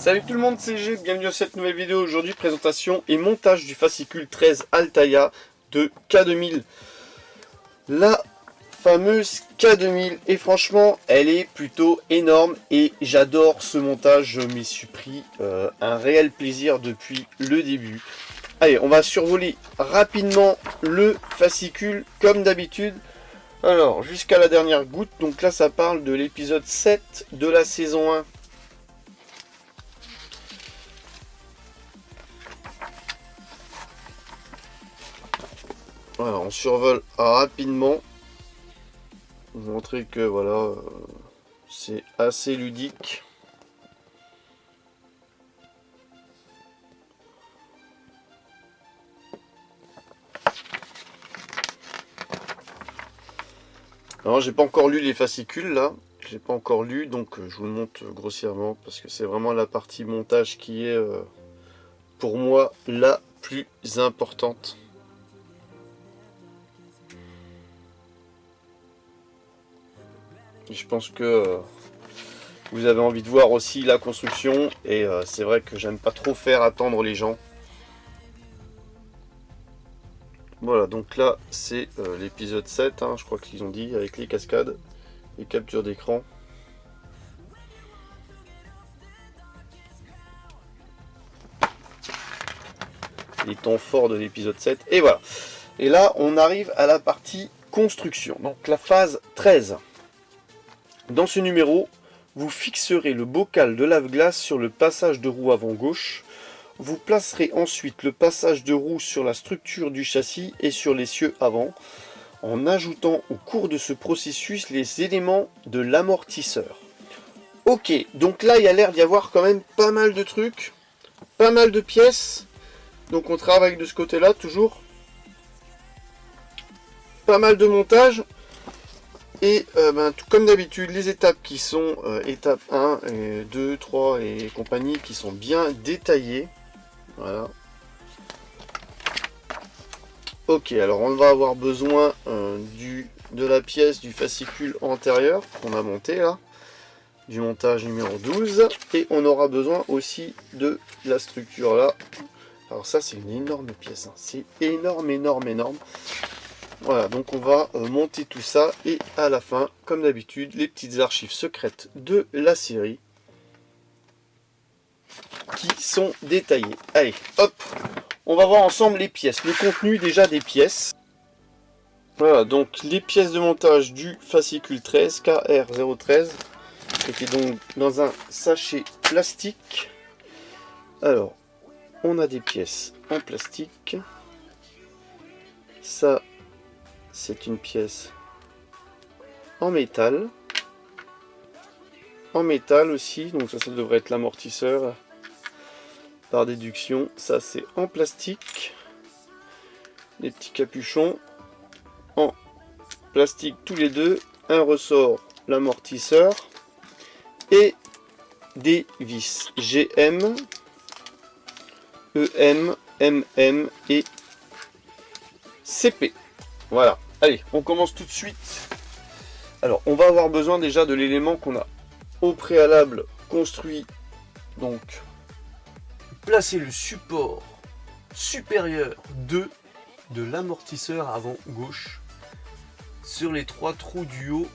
Salut tout le monde, c'est G, bienvenue dans cette nouvelle vidéo. Aujourd'hui, présentation et montage du fascicule 13 Altaïa de K2000. La fameuse K2000, et franchement, elle est plutôt énorme et j'adore ce montage. Je m'y suis pris un réel plaisir depuis le début. Allez, on va survoler rapidement le fascicule comme d'habitude. Alors, jusqu'à la dernière goutte, donc là ça parle de l'épisode 7 de la saison 1. Voilà, on survole rapidement. Vous montrer que voilà, c'est assez ludique. Alors j'ai pas encore lu les fascicules là, j'ai pas encore lu, donc je vous le montre grossièrement parce que c'est vraiment la partie montage qui est pour moi la plus importante. Et je pense que vous avez envie de voir aussi la construction et c'est vrai que j'aime pas trop faire attendre les gens. Voilà, donc là c'est l'épisode 7, hein, je crois qu'ils ont dit, avec les cascades, les captures d'écran. Les temps forts de l'épisode 7, et voilà. Et là on arrive à la partie construction, donc la phase 13. Dans ce numéro, vous fixerez le bocal de lave-glace sur le passage de roue avant gauche. Vous placerez ensuite le passage de roue sur la structure du châssis et sur l'essieu avant, en ajoutant au cours de ce processus les éléments de l'amortisseur. Ok, donc là il y a l'air d'y avoir quand même pas mal de trucs, pas mal de pièces. Donc on travaille de ce côté-là toujours. Pas mal de montage. Et tout comme d'habitude, les étapes qui sont étape 1, et 2, 3 et compagnie qui sont bien détaillées. Voilà. Ok, alors on va avoir besoin de la pièce du fascicule antérieur qu'on a monté là, du montage numéro 12, et on aura besoin aussi de la structure là. Alors ça c'est une énorme pièce, hein. C'est énorme, énorme, énorme. Voilà, donc on va monter tout ça, et à la fin, comme d'habitude, les petites archives secrètes de la série qui sont détaillées. Allez, hop, on va voir ensemble les pièces, le contenu déjà des pièces. Voilà, donc les pièces de montage du fascicule 13, KR013, qui est donc dans un sachet plastique. Alors, on a des pièces en plastique. Ça, c'est une pièce en métal. En métal aussi, donc ça devrait être l'amortisseur par déduction. Ça c'est en plastique. Les petits capuchons en plastique tous les deux. Un ressort, l'amortisseur. Et des vis GM, EM, MM et CP. Voilà, allez, on commence tout de suite. Alors, on va avoir besoin déjà de l'élément qu'on a au préalable construit. Donc, placer le support supérieur de l'amortisseur avant gauche sur les 3 trous du haut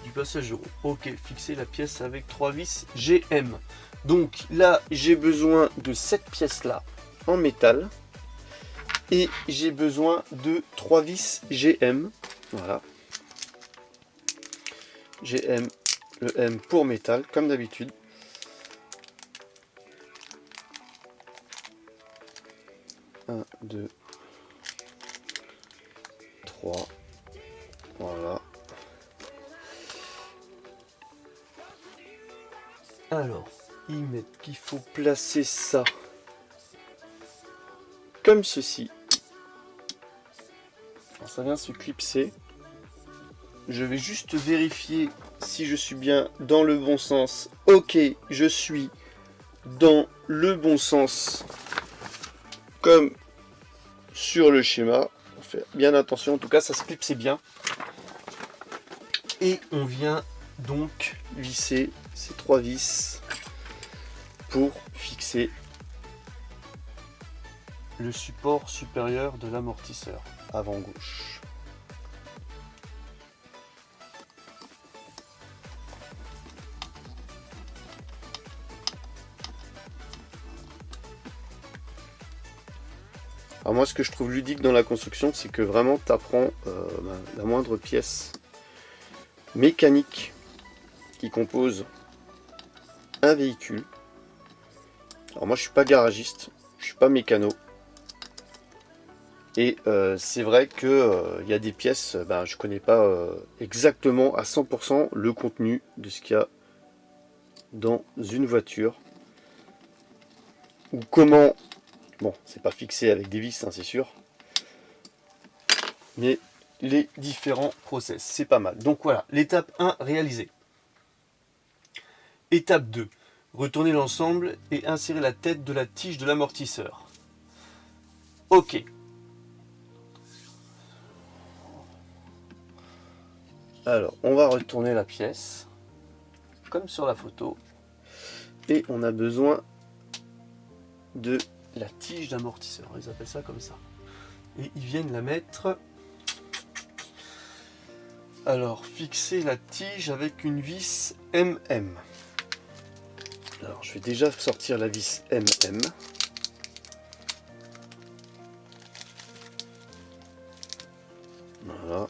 du passage de roue. Ok, fixer la pièce avec 3 vis GM. Donc là, j'ai besoin de cette pièce là en métal. Et j'ai besoin de 3 vis GM. Voilà. GM, le M pour métal, comme d'habitude. Un, 2, 3. Voilà. Alors, ils mettent qu'il faut placer ça comme ceci. Alors, ça vient se clipser. Je vais juste vérifier si je suis bien dans le bon sens. Ok, je suis dans le bon sens comme sur le schéma. On fait bien attention, en tout cas ça se clipse bien. Et on vient donc visser ces 3 vis pour fixer le support supérieur de l'amortisseur avant gauche. Alors moi, ce que je trouve ludique dans la construction, c'est que vraiment tu apprends la moindre pièce mécanique qui compose un véhicule. Alors moi, je suis pas garagiste, je suis pas mécano. Et c'est vrai que y a des pièces, je connais pas exactement à 100% le contenu de ce qu'il y a dans une voiture. Ou comment... Bon, c'est pas fixé avec des vis, hein, c'est sûr. Mais les différents process, c'est pas mal. Donc voilà, l'étape 1 réalisée. Étape 2. Retourner l'ensemble et insérer la tête de la tige de l'amortisseur. Ok. Alors, on va retourner la pièce, comme sur la photo. Et on a besoin de la tige d'amortisseur, ils appellent ça comme ça. Et ils viennent la mettre. Alors, fixer la tige avec une vis MM. Alors, je vais déjà sortir la vis MM. Voilà.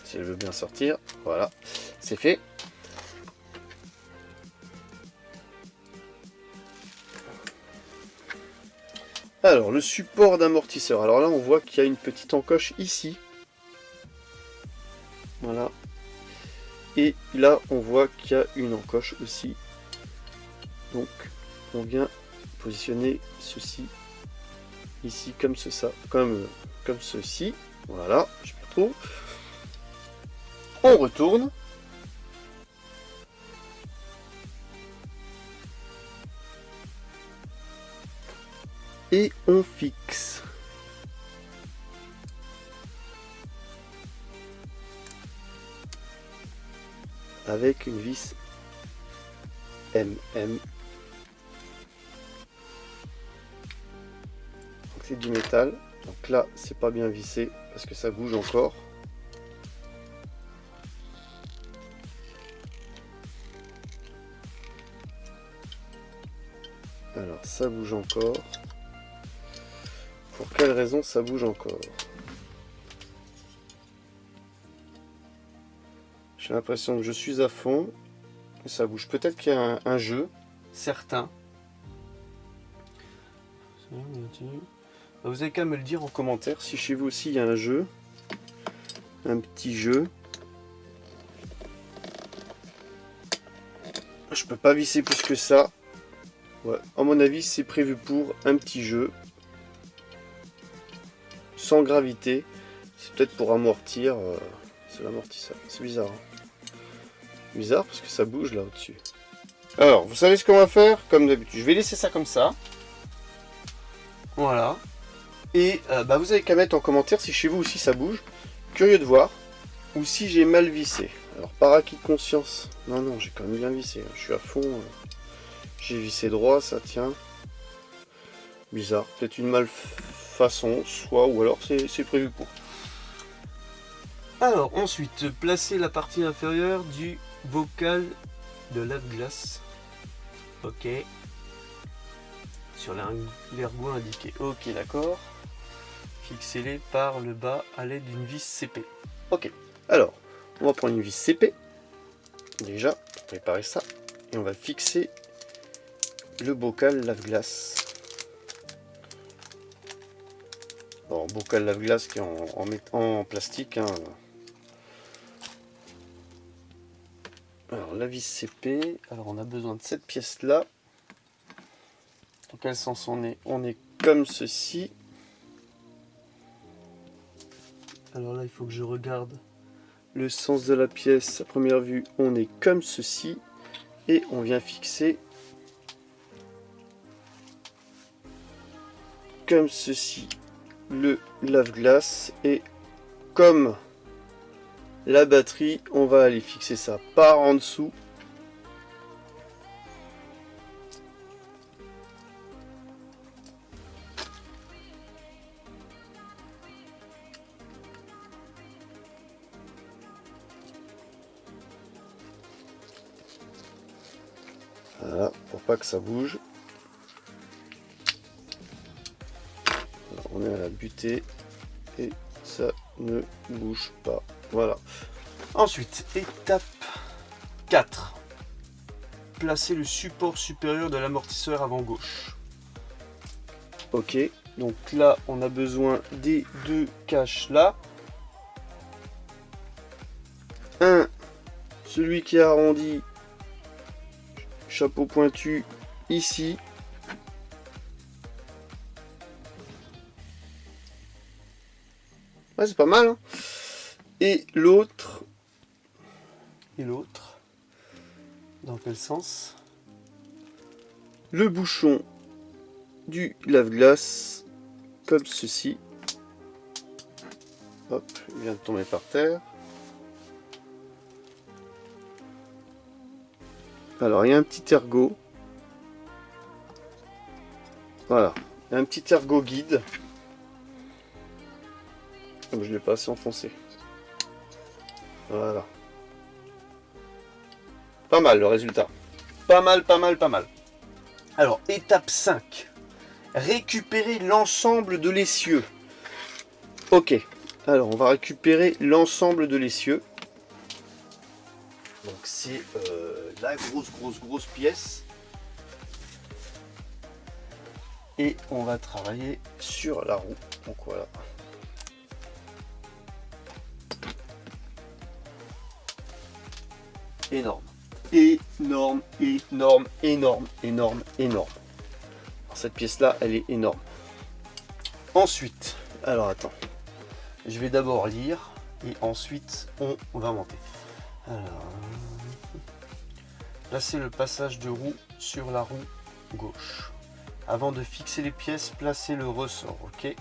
Si elle veut bien sortir, voilà, c'est fait. Alors, le support d'amortisseur. Alors là, on voit qu'il y a une petite encoche ici. Voilà. Et là, on voit qu'il y a une encoche aussi. Donc, on vient positionner ceci ici comme ça, comme ceci. Voilà, je me retrouve. On retourne. Et on fixe. Avec une vis MM. Donc c'est du métal. Donc là, c'est pas bien vissé parce que ça bouge encore. Alors ça bouge encore. Pour quelle raison ça bouge encore? J'ai l'impression que je suis à fond. Et ça bouge. Peut-être qu'il y a un jeu. Certain. Vous avez qu'à me le dire en commentaire si chez vous aussi il y a un jeu. Un petit jeu. Je peux pas visser plus que ça. Ouais. À mon avis, c'est prévu pour un petit jeu. Sans gravité. C'est peut-être pour amortir. C'est l'amortisseur. C'est bizarre. Hein. Bizarre parce que ça bouge là au-dessus. Alors, vous savez ce qu'on va faire? Comme d'habitude, je vais laisser ça comme ça. Voilà. Et vous avez qu'à mettre en commentaire si chez vous aussi ça bouge. Curieux de voir. Ou si j'ai mal vissé. Alors, par acquis de conscience. Non, j'ai quand même bien vissé. Je suis à fond. J'ai vissé droit, ça tient. Bizarre. Peut-être une malfaçon, soit, ou alors c'est prévu pour. Alors, ensuite, placer la partie inférieure du bocal de lave-glace. Ok. Sur l'ergot indiqué. Ok, d'accord. Fixez-les par le bas à l'aide d'une vis CP. Ok. Alors, on va prendre une vis CP. Déjà, pour préparer ça. Et on va fixer le bocal lave-glace. Alors, bocal lave-glace qui est en plastique. Hein. Alors, la vis CP. Alors, on a besoin de cette pièce-là. Dans quel sens on est? On est comme ceci. Alors là, il faut que je regarde le sens de la pièce. À première vue, on est comme ceci. Et on vient fixer comme ceci le lave-glace. Et comme La batterie, on va aller fixer ça par en dessous. Voilà, pour pas que ça bouge. Alors, on est à la butée et ça ne bouge pas. Voilà. Ensuite, étape 4. Placer le support supérieur de l'amortisseur avant gauche. Ok, donc là on a besoin des deux caches là. Un, celui qui est arrondi, chapeau pointu ici. Ouais, c'est pas mal, hein. Et l'autre, dans quel sens? Le bouchon du lave-glace, comme ceci. Hop, il vient de tomber par terre. Alors, il y a un petit ergot. Voilà, il y a un petit ergot guide. Je ne l'ai pas assez enfoncé. Voilà. Pas mal le résultat. Pas mal. Alors, étape 5. Récupérer l'ensemble de l'essieu. Ok. Alors, on va récupérer l'ensemble de l'essieu. Donc, c'est la grosse pièce. Et on va travailler sur la roue. Donc, voilà. Énorme. Énorme. Alors, cette pièce là elle est énorme. Ensuite, alors attends, je vais d'abord lire et ensuite on va monter. Alors, placez le passage de roue sur la roue gauche. Avant de fixer les pièces, placez le ressort, ok,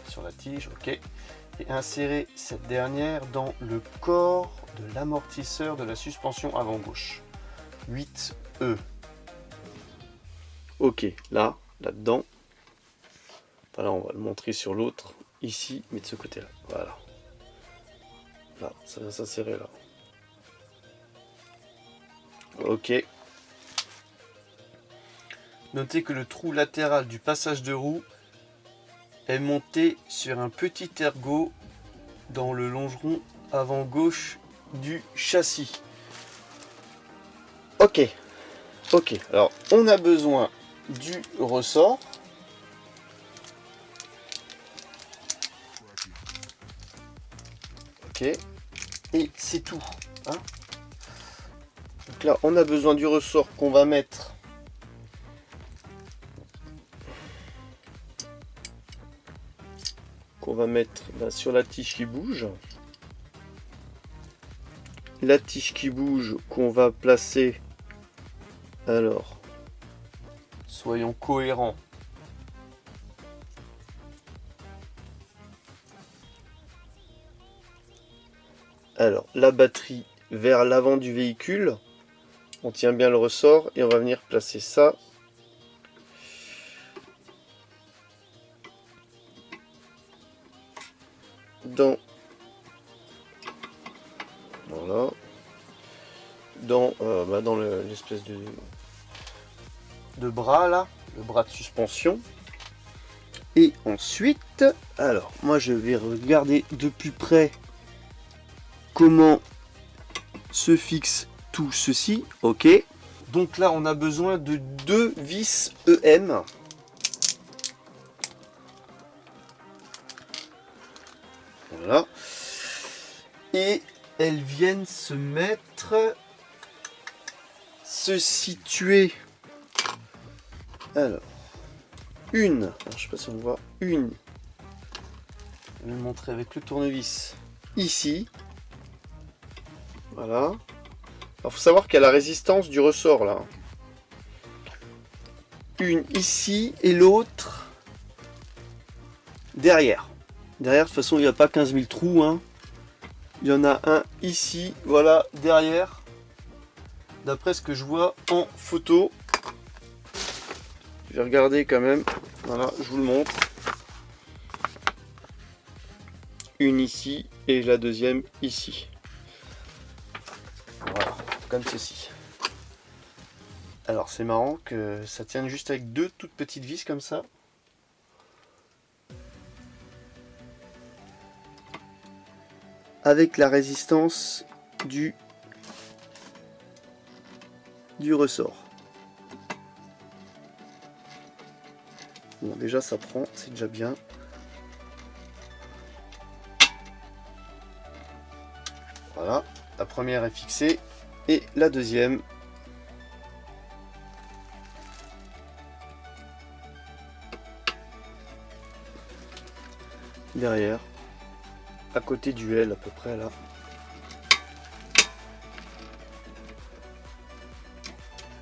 sur la tige, ok, et insérez cette dernière dans le corps de l'amortisseur de la suspension avant gauche. 8E. Ok, là-dedans. Voilà, on va le montrer sur l'autre, ici, mais de ce côté-là. Voilà. Là, ça vient s'insérer là. Ok. Notez que le trou latéral du passage de roue est monté sur un petit ergot dans le longeron avant gauche du châssis. Ok, alors on a besoin du ressort. Ok, et c'est tout, hein. Donc là on a besoin du ressort qu'on va mettre là, sur la tige qui bouge. La tige qui bouge qu'on va placer, alors soyons cohérents, alors la batterie vers l'avant du véhicule, on tient bien le ressort et on va venir placer ça dans voilà, dans l'espèce de bras là, le bras de suspension. Et ensuite, alors moi je vais regarder de plus près comment se fixe tout ceci. Ok, donc là on a besoin de 2 vis EM. Voilà, et elles viennent se situer. Alors, une, alors, je sais pas si on voit, une, je vais le montrer avec le tournevis ici. Voilà. Alors, faut savoir qu'il y a la résistance du ressort là. Une ici et l'autre derrière. Derrière, de toute façon, il n'y a pas 15 000 trous, hein. Il y en a un ici, voilà, derrière. D'après ce que je vois en photo. Je vais regarder quand même. Voilà, je vous le montre. Une ici et la deuxième ici. Voilà, comme ceci. Alors c'est marrant que ça tienne juste avec deux toutes petites vis comme ça. Avec la résistance du ressort. Bon, déjà ça prend, c'est déjà bien. Voilà, la première est fixée et la deuxième. Derrière, à côté du L à peu près là.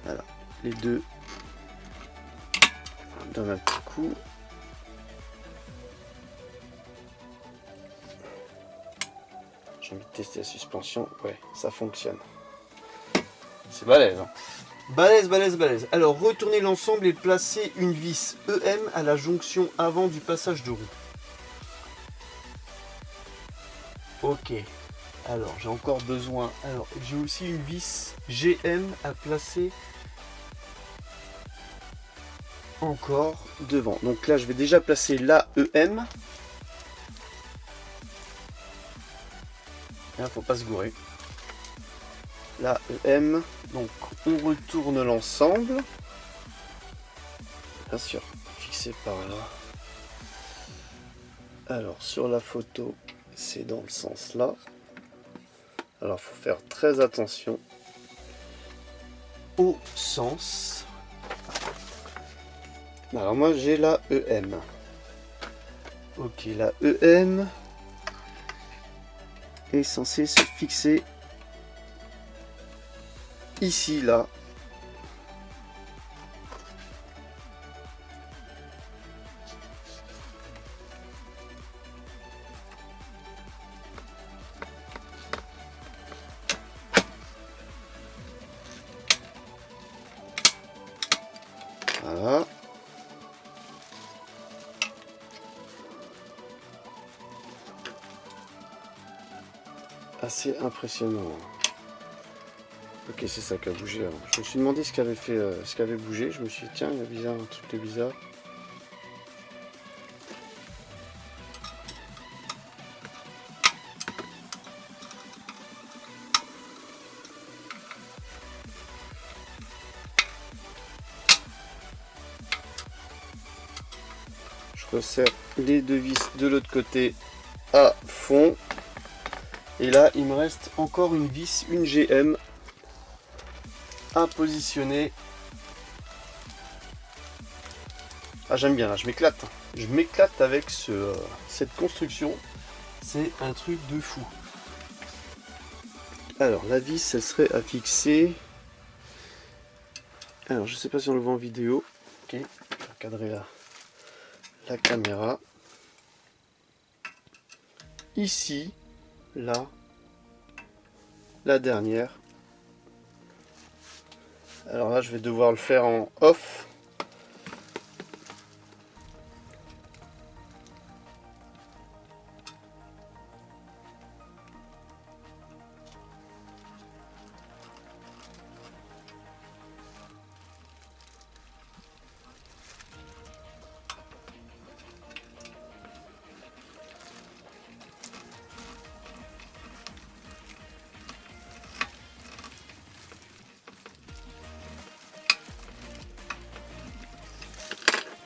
Voilà, les deux. On donne un petit coup. J'ai envie de tester la suspension. Ouais, ça fonctionne. C'est balèze. Hein. Balèze, balèze, balèze. Alors, retournez l'ensemble et placez une vis EM à la jonction avant du passage de roue. Ok. Alors, j'ai encore besoin. Alors, j'ai aussi une vis GM à placer encore devant. Donc là, je vais déjà placer la EM. Il ne faut pas se gourer. La EM. Donc, on retourne l'ensemble. Bien sûr, fixé par là. Alors, sur la photo, c'est dans le sens là. Alors, il faut faire très attention au sens. Alors, moi, j'ai la EM. Ok, la EM est censée se fixer ici, là. Voilà. Assez impressionnant. Ok, c'est ça qui a bougé avant. Je me suis demandé ce qui avait fait, ce qui avait bougé. Je me suis dit, tiens, il y a bizarre, un truc de bizarre. Je resserre les deux vis de l'autre côté à fond. Et là, il me reste encore une vis, une GM à positionner. Ah, j'aime bien, là, je m'éclate. Je m'éclate avec cette construction. C'est un truc de fou. Alors, la vis, elle serait à fixer. Alors, je sais pas si on le voit en vidéo. Ok, je vais recadrer la caméra. Ici, là, la dernière. Alors là, je vais devoir le faire en off.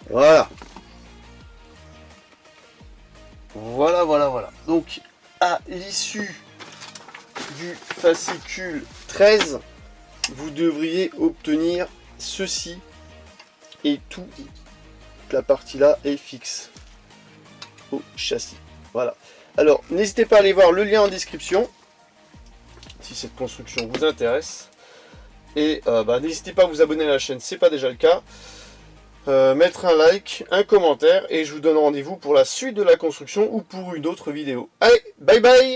Voilà. Voilà. Donc, à l'issue du fascicule 13, vous devriez obtenir ceci. Et toute la partie là est fixe au châssis. Voilà. Alors, n'hésitez pas à aller voir le lien en description si cette construction vous intéresse. Et n'hésitez pas à vous abonner à la chaîne, c'est pas déjà le cas. Mettre un like, un commentaire et je vous donne rendez-vous pour la suite de la construction ou pour une autre vidéo. Allez, bye bye!